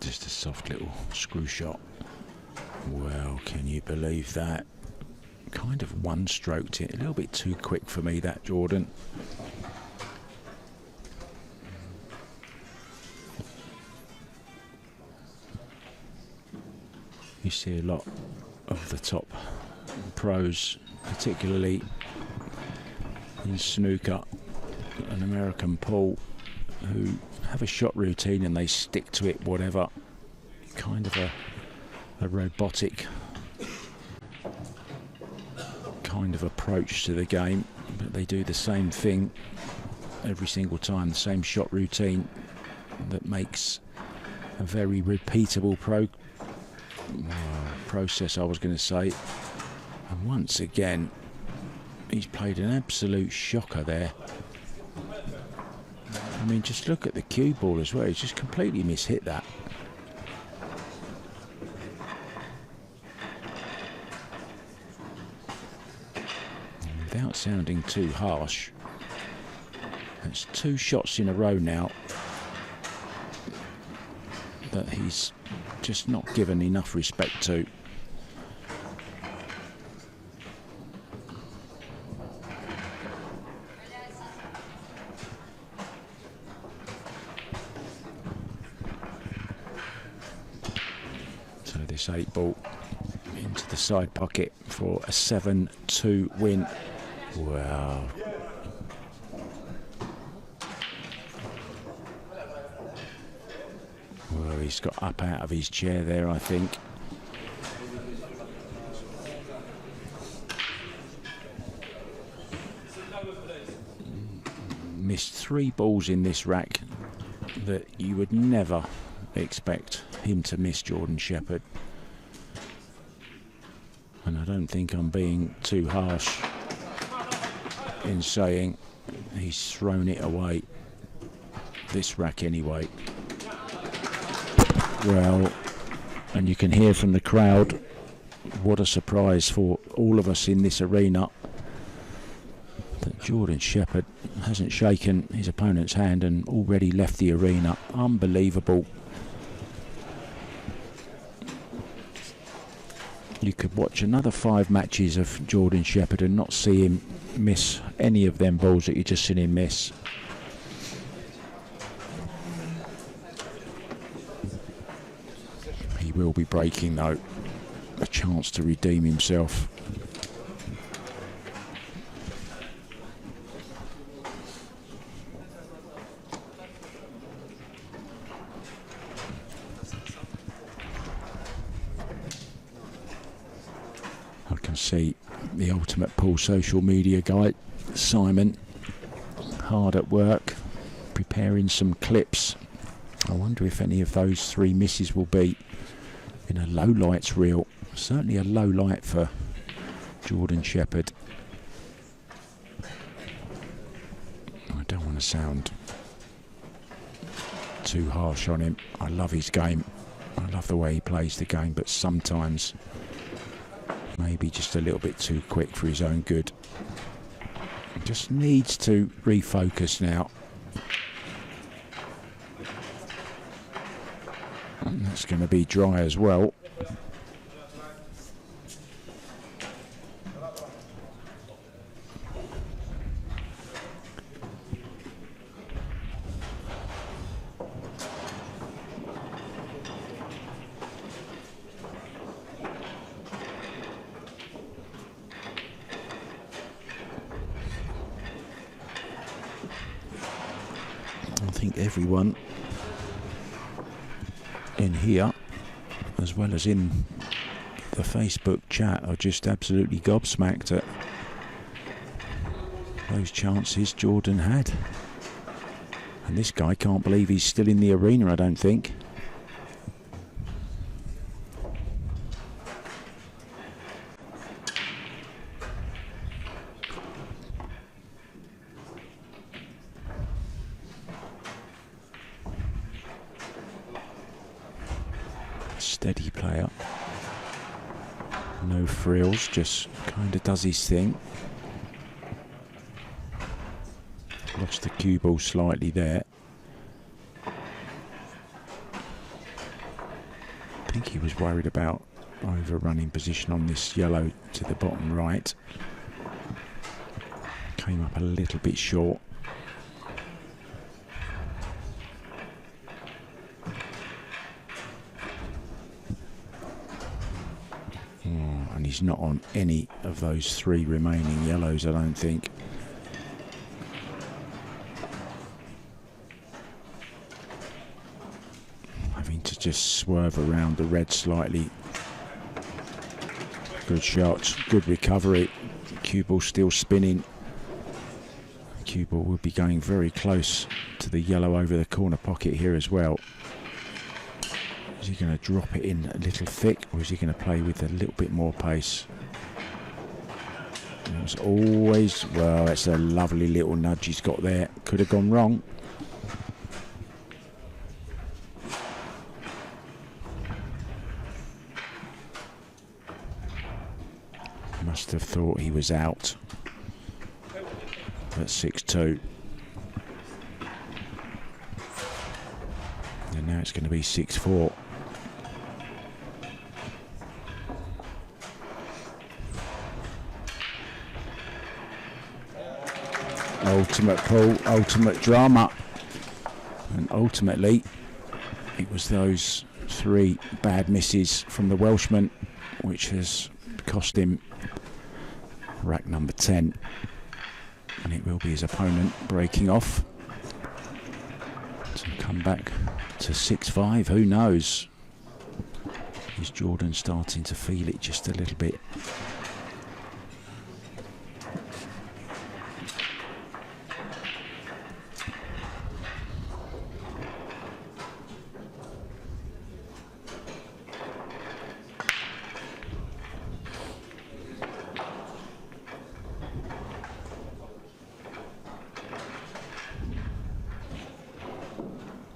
Just a soft little screw shot. Well, can you believe that? Kind of one-stroked it. A little bit too quick for me, that Jordan. You see a lot of the top pros, particularly in snooker and American pool, who have a shot routine and they stick to it, whatever. Kind of a robotic kind of approach to the game, but they do the same thing every single time, the same shot routine that makes a very repeatable process, I was going to say. And once again, he's played an absolute shocker there. I mean, just look at the cue ball as well. He's just completely mishit that. And without sounding too harsh, it's 2 shots in a row now that he's just not given enough respect to. So this 8 ball into the side pocket for a 7-2 win. Wow. Well, he's got up out of his chair there, I think. Missed 3 balls in this rack that you would never expect him to miss, Jordan Shepherd. And I don't think I'm being too harsh in saying he's thrown it away, this rack anyway. Well, and you can hear from the crowd, what a surprise for all of us in this arena, that Jordan Shepherd hasn't shaken his opponent's hand and already left the arena. Unbelievable. You could watch another 5 matches of Jordan Shepherd and not see him miss any of them balls that you just seen him miss. He will be breaking though, a chance to redeem himself. I can see the Ultimate Pool social media guy, Simon, hard at work, preparing some clips. I wonder if any of those 3 misses will be in a low lights reel. Certainly a low light for Jordan Shepherd. I don't want to sound too harsh on him. I love his game. I love the way he plays the game, but sometimes maybe just a little bit too quick for his own good. He just needs to refocus now. And that's going to be dry as well. I think everyone in here, as well as in the Facebook chat, are just absolutely gobsmacked at those chances Jordan had. And this guy can't believe he's still in the arena, I don't think. Steady player, no frills, just kind of does his thing. Lost the cue ball slightly there. I think he was worried about overrunning position on this yellow to the bottom right. Came up a little bit short. And he's not on any of those 3 remaining yellows, I don't think. Having to just swerve around the red slightly. Good shot, good recovery. Cue ball still spinning. Cue ball would be going very close to the yellow over the corner pocket here as well. Is he going to drop it in a little thick, or is he going to play with a little bit more pace? It was always, well, it's a lovely little nudge he's got there. Could have gone wrong. Must have thought he was out at 6-2. And now it's going to be 6-4. Ultimate pool, ultimate drama. And ultimately, it was those 3 bad misses from the Welshman which has cost him rack number 10. And it will be his opponent breaking off to come back to 6-5. Who knows? Is Jordan starting to feel it just a little bit?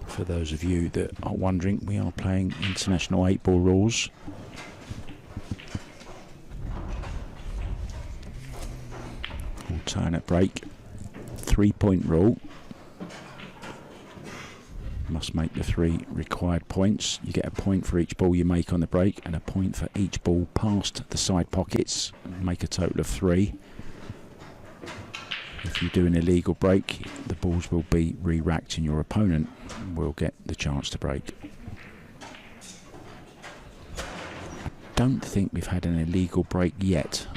For those of you that are wondering, we are playing international 8-ball rules. Alternate break, 3-point rule. Must make the 3 required points. You get a point for each ball you make on the break and a point for each ball past the side pockets. Make a total of 3. If you do an illegal break, the balls will be re-racked and your opponent will get the chance to break. I don't think we've had an illegal break yet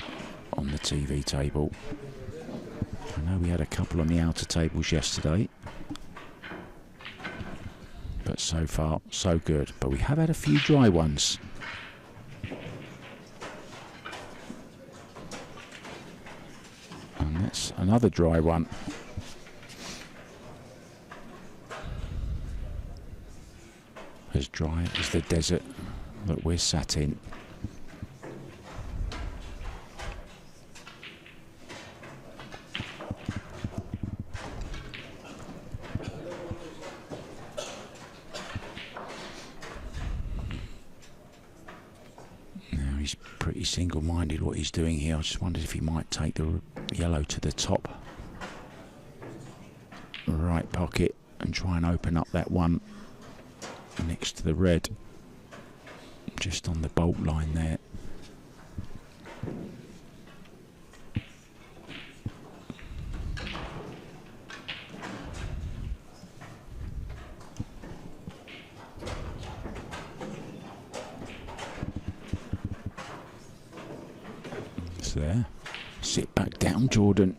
on the TV table. I know we had a couple on the outer tables yesterday, but so far so good. But we have had a few dry ones. And that's another dry one. As dry as the desert that we're sat in. Now he's pretty single-minded what he's doing here. I just wondered if he might take the yellow to the top right pocket and try and open up that one next to the red, just on the bolt line there. It's there. Sit back down, Jordan.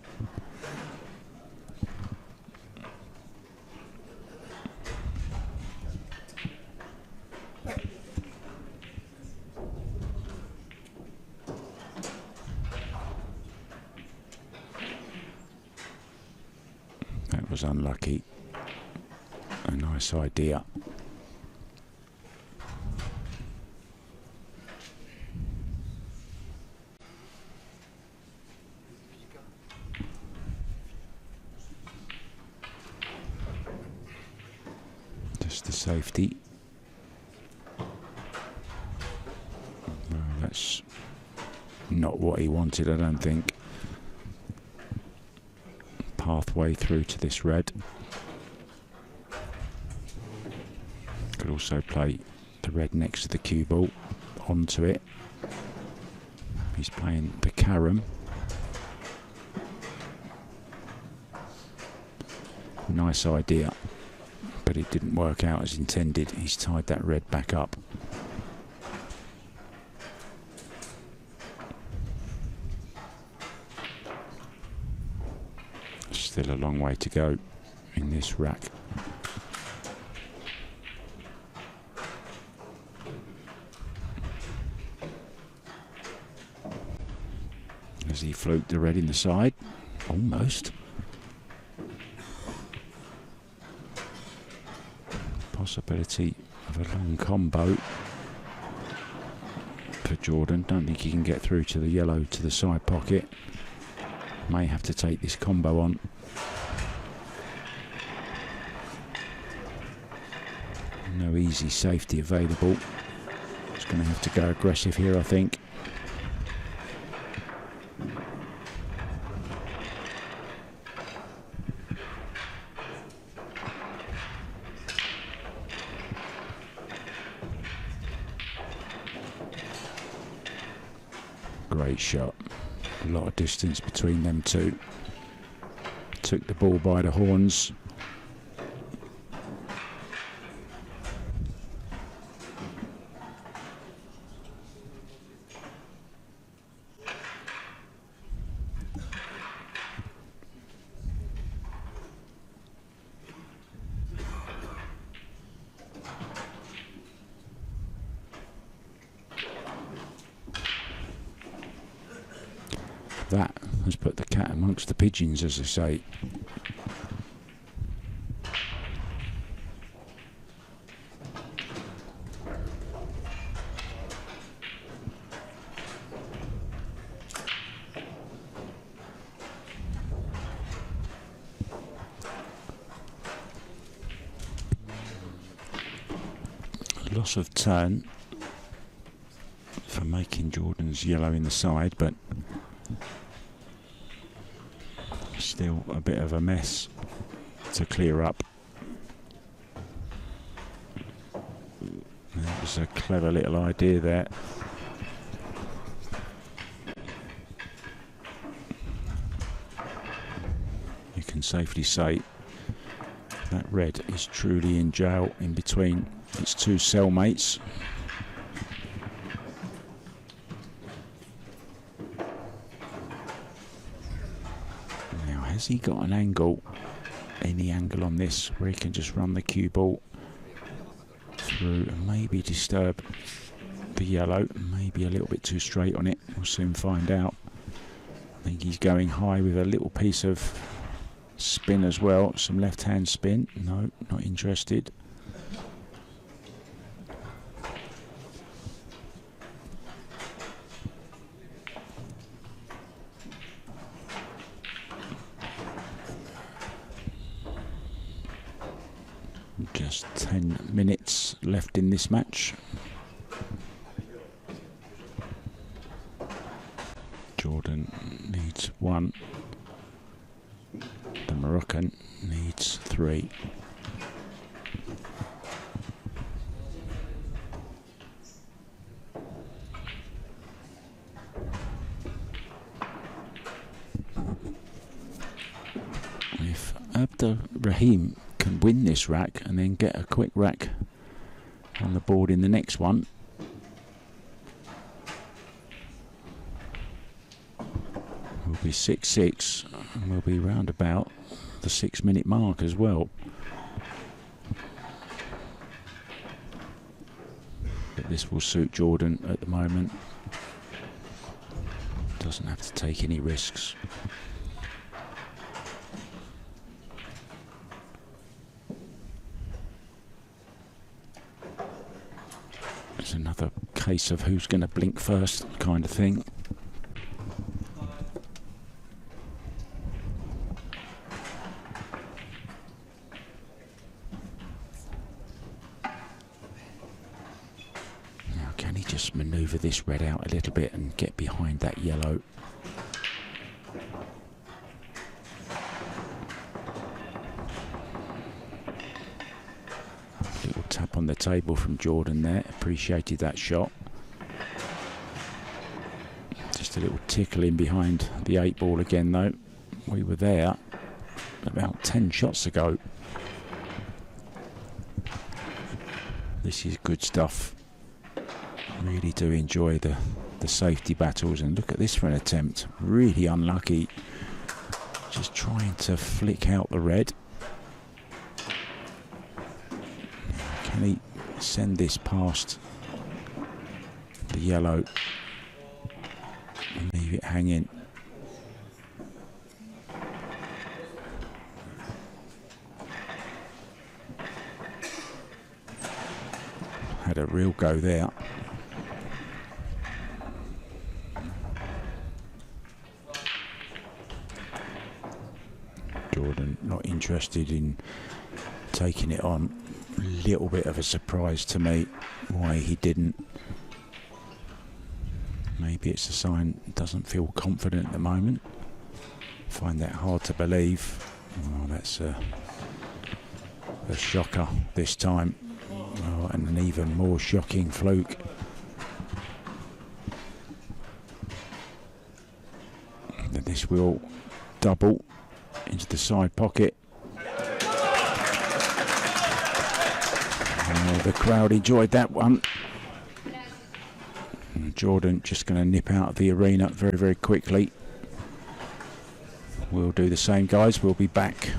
That was unlucky. A nice idea. Just the safety. Well, that's not what he wanted, I don't think. Pathway through to this red. Could also play the red next to the cue ball onto it. He's playing the carom. Nice idea, but it didn't work out as intended. He's tied that red back up. Still a long way to go in this rack. As he fluked the red in the side, almost. Possibility of a long combo for Jordan. Don't think he can get through to the yellow to the side pocket. May have to take this combo on. No easy safety available. He's going to have to go aggressive here, I think. Great shot. A lot of distance between them two. Took the ball by the horns. That has put the cat amongst the pigeons, as they say. Loss of turn for making Jordan's yellow in the side, but still a bit of a mess to clear up. That was a clever little idea there. You can safely say that red is truly in jail in between its two cellmates. Has he got an angle, any angle on this, where he can just run the cue ball through and maybe disturb the yellow? Maybe a little bit too straight on it. We'll soon find out. I think he's going high with a little piece of spin as well. Some left-hand spin. No, not interested. Just 10 minutes left in this match. Jordan needs 1. The Moroccan needs 3. If Abderrahim can win this rack and then get a quick rack on the board in the next one, we'll be 6-6 and we'll be round about the 6-minute mark as well. But this will suit Jordan at the moment. Doesn't have to take any risks. It's another case of who's going to blink first kind of thing. Now can he just manoeuvre this red out a little bit and get behind that yellow? Tap on the table from Jordan there. Appreciated that shot. Just a little tickle in behind the 8 ball again though. We were there about 10 shots ago. This is good stuff. Really do enjoy the safety battles, and look at this for an attempt. Really unlucky. Just trying to flick out the red. Can he send this past the yellow and leave it hanging? Had a real go there. Jordan not interested in taking it on. Little bit of a surprise to me why he didn't. Maybe it's a sign he doesn't feel confident at the moment. Find that hard to believe. Oh, that's a shocker this time. Oh, and an even more shocking fluke. This will double into the side pocket. Oh, the crowd enjoyed that one. And Jordan just going to nip out of the arena very, very quickly. We'll do the same, guys. We'll be back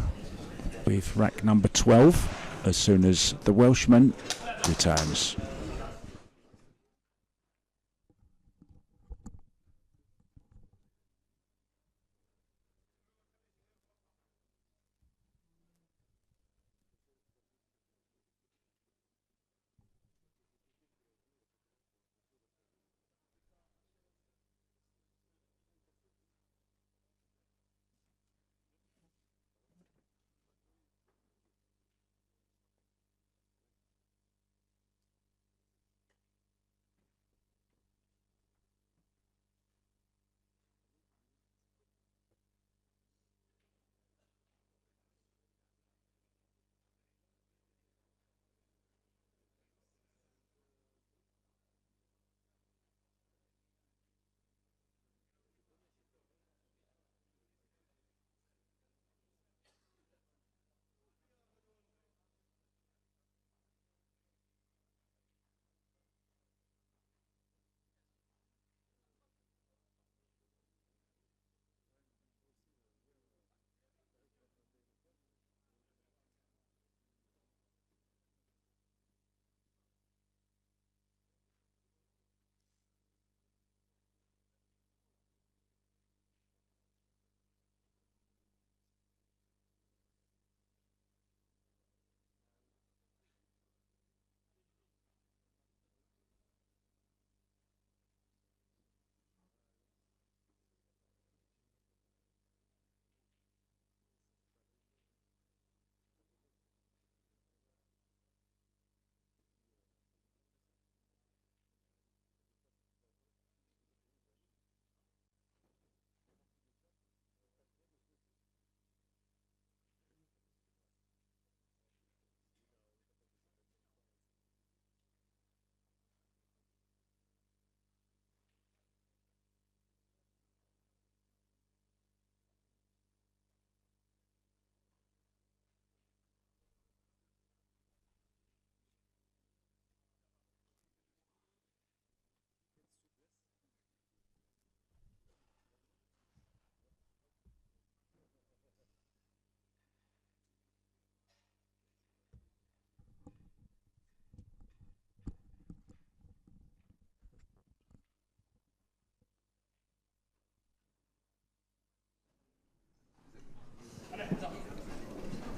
with rack number 12 as soon as the Welshman returns.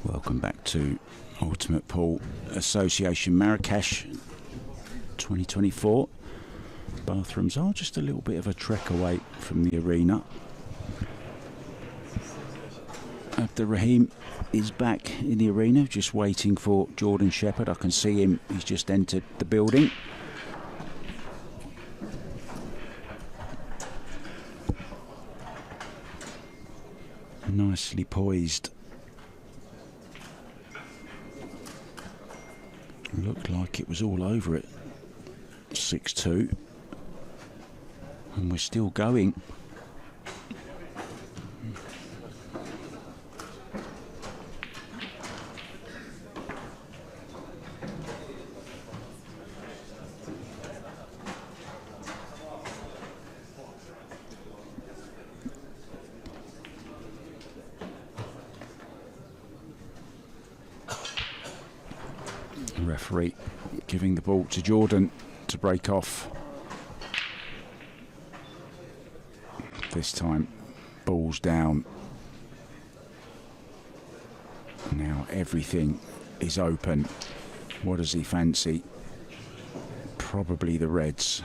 Welcome back to Ultimate Pool Association Marrakesh 2024. Bathrooms are just a little bit of a trek away from the arena. Abderrahim is back in the arena, just waiting for Jordan Shepherd. I can see him, he's just entered the building. Nicely poised. Looked like it was all over it. 6-2. And we're still going. Referee giving the ball to Jordan to break off. This time, balls down. Now everything is open. What does he fancy? Probably the reds.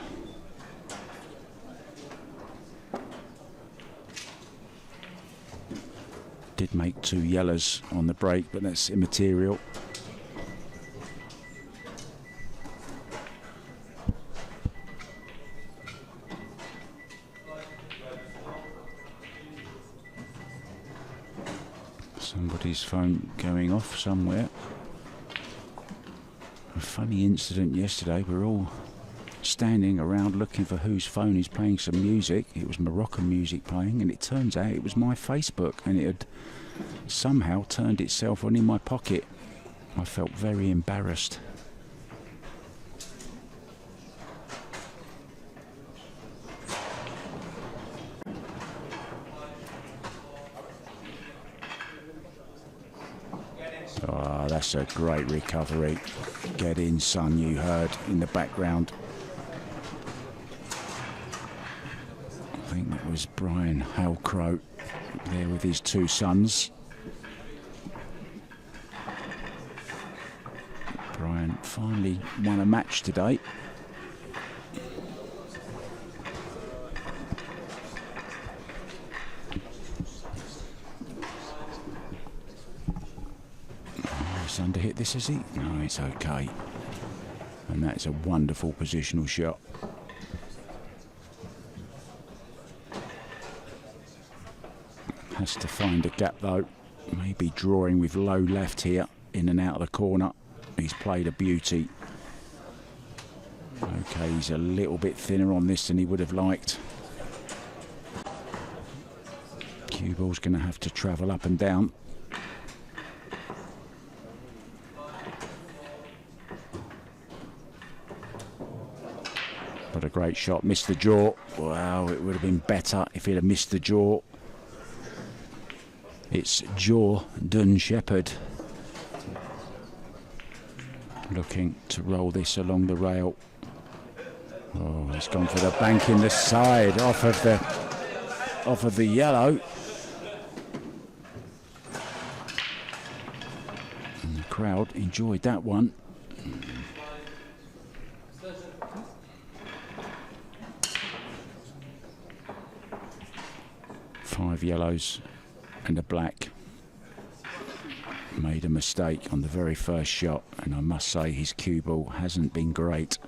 Did make 2 yellows on the break, but that's immaterial. Somebody's phone going off somewhere. A funny incident yesterday. We're all standing around looking for whose phone is playing some music. It was Moroccan music playing, and it turns out it was my Facebook, and it had somehow turned itself on in my pocket. I felt very embarrassed. Oh, that's a great recovery. Get in, son, you heard in the background. I think that was Brian Halcrow there with his two sons. Brian finally won a match today. He's underhit this, is he? No, it's okay. And that's a wonderful positional shot. Has to find a gap though. Maybe drawing with low left here, in and out of the corner. He's played a beauty. Okay, he's a little bit thinner on this than he would have liked. Cue ball's going to have to travel up and down. But a great shot, missed the jaw. Wow, it would have been better if he'd have missed the jaw. It's Jordan Shepherd looking to roll this along the rail. Oh, he's gone for the bank in the side, off of the yellow. And the crowd enjoyed that one. Five yellows and a black. Made a mistake on the very first shot, and I must say his cue ball hasn't been great.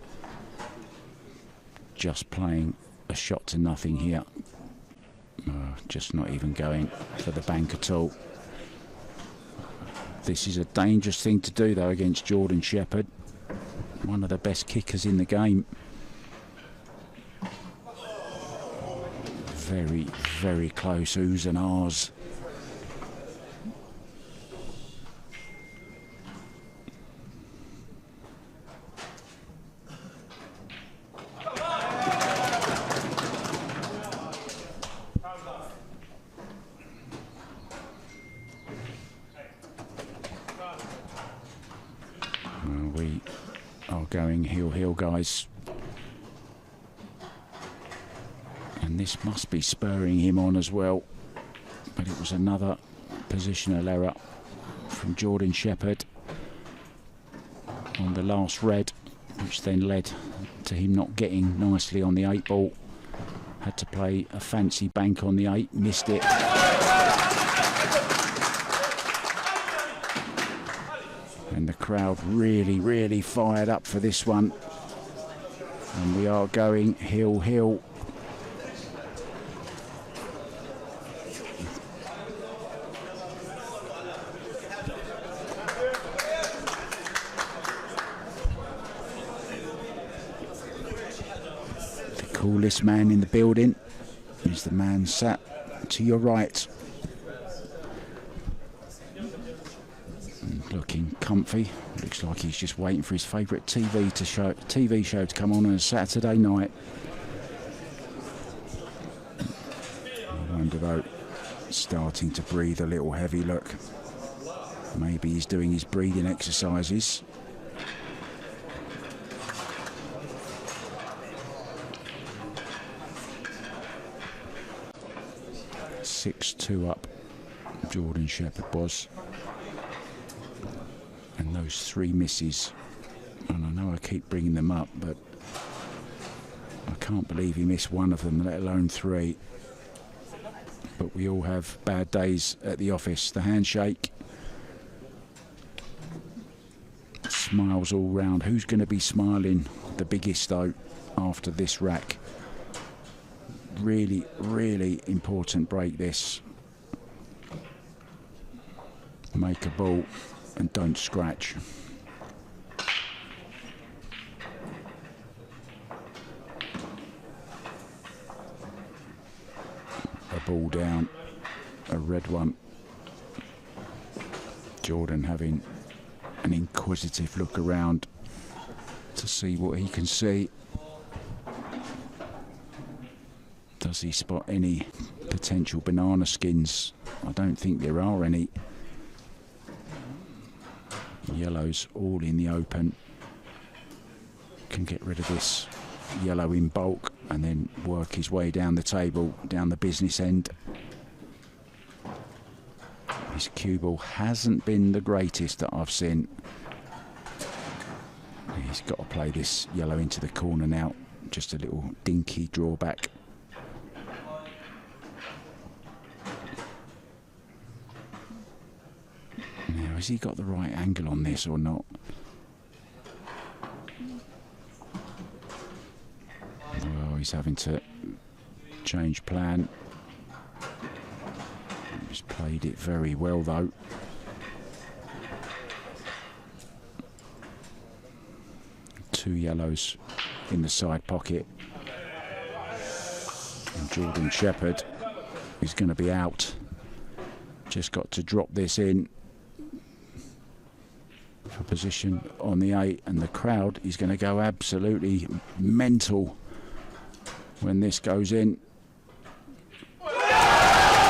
Just playing a shot to nothing here. Just not even going for the bank at all. This is a dangerous thing to do though against Jordan Shepherd, one of the best kickers in the game. Very, very close oohs and ahs. We are going heel, guys. And this must be spurring him on as well. But it was another positional error from Jordan Shepherd on the last red, which then led to him not getting nicely on the 8 ball. Had to play a fancy bank on the 8, missed it. And the crowd really, really fired up for this one. And we are going heel. The coolest man in the building is the man sat to your right. Looking comfy. Looks like he's just waiting for his favourite TV show to come on a Saturday night. Wonderboat starting to breathe a little heavy. Look, maybe he's doing his breathing exercises. Six-2 up. Jordan Shepherd was. And those 3 misses, and I know I keep bringing them up, but I can't believe he missed one of them, let alone 3. But we all have bad days at the office. The handshake, smiles all round. Who's going to be smiling the biggest though after this rack? Really, really important break this. Make a ball and don't scratch. ball down, a red one. Jordan having an inquisitive look around to see what he can see. Does he spot any potential banana skins? I don't think there are any. Yellows all in the open. Can get rid of this yellow in bulk and then work his way down the table, down the business end. His cue ball hasn't been the greatest that I've seen. He's got to play this yellow into the corner now. Just a little dinky drawback. Now, has he got the right angle on this or not? Well, he's having to change plan. He's played it very well, though. Two yellows in the side pocket. And Jordan Shepherd is going to be out. Just got to drop this in for position on the 8, and the crowd is going to go absolutely mental when this goes in.